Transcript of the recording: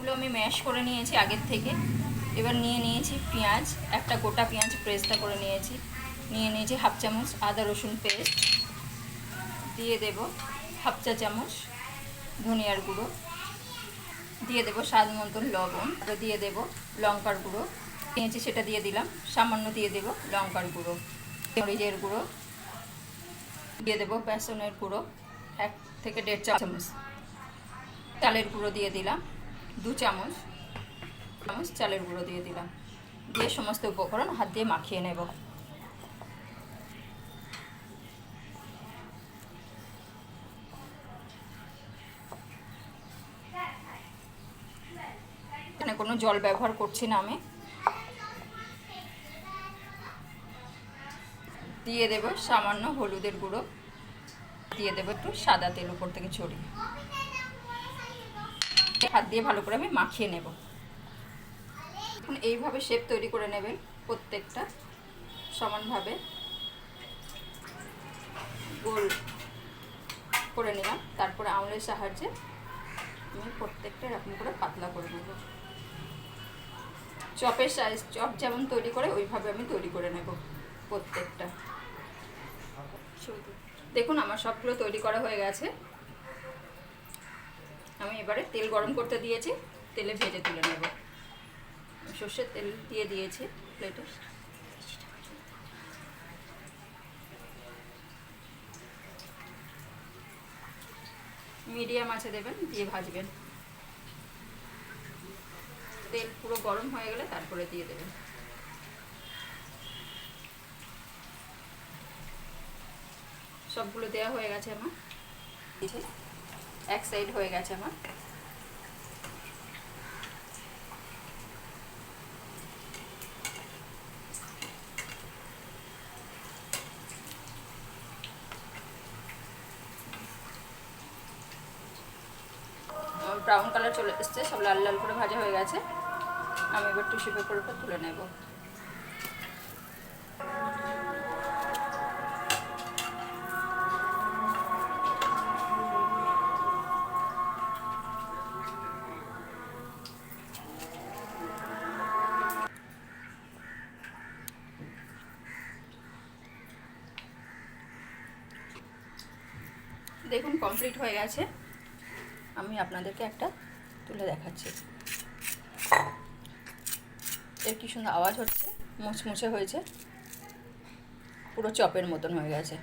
সবগুলো আমি ম্যাশ করে নিয়েছি আগের থেকে। এবার নিয়ে নিয়েছি পেঁয়াজ, একটা গোটা পেঁয়াজ পেস্টটা করে নিয়েছি। নিয়ে নিয়েছি হাফ চামচ আদা রসুন পেস্ট, দিয়ে দেব হাফ চা চামচ ধনিয়ার গুঁড়ো, দিয়ে দেব স্বাদ মতন লবণ, দিয়ে দেব লঙ্কার গুঁড়ো নিয়েছি সেটা দিয়ে দিলাম, সামান্য দিয়ে দেব লঙ্কার গুঁড়ো, মরিচের গুঁড়ো, দিয়ে দেব বেসনের গুঁড়ো 1 থেকে 1.5 চামচ, চালের গুঁড়ো দিয়ে দিলাম 2 চামচ চালের গুঁড়ো দিয়ে দিলাম। দিয়ে সমস্ত উপকরণ হাত দিয়ে মাখিয়ে নেব। এখানে কোনো জল ব্যবহার করছি না আমি। দিয়ে দেব সামান্য হলুদের গুঁড়ো, দিয়ে দেব একটু সাদা তেল উপর থেকে ছড়িয়ে, হাত দিয়ে ভালো করে আমি মাখিয়ে নেব। এখন এইভাবে শেপ তৈরি করে নেবেন, প্রত্যেকটা সমানভাবে গোল করে নিলাম। তারপরে আঙুলের সাহায্যে আমি প্রত্যেকটা এরকম করে পাতলা করে নেব। চপের সাইজ, চপ যেমন তৈরি করে ওইভাবে আমি তৈরি করে নেব প্রত্যেকটা। দেখুন আমার সবগুলো তৈরি করা হয়ে গেছে। আমি এবারে তেল গরম করতে দিয়েছি, তেলে ভেজে তুলে নেব। সর্ষের তেল দিয়ে দিয়েছি প্লেটে। মিডিয়াম আঁচে দেবেন, দিয়ে ভাজবেন। তেল পুরো গরম হয়ে গেলে তারপরে দিয়ে দেবেন। সবগুলো দেওয়া হয়ে গেছে আমার, এক সাইড হয়ে গেছে আমার। ব্রাউন কালার চলে এসছে, সব লাল লাল করে ভাজা হয়ে গেছে। আমি এবার টিস্যু পেপারের উপর তুলে নেব। দেখুন কমপ্লিট হয়ে গেছে। আমি আপনাদেরকে একটা তুলে দেখাচ্ছি। এর কি সুন্দর আওয়াজ হচ্ছে, মুচমুচে হয়েছে, পুরো চপের মতন হয়ে গেছে।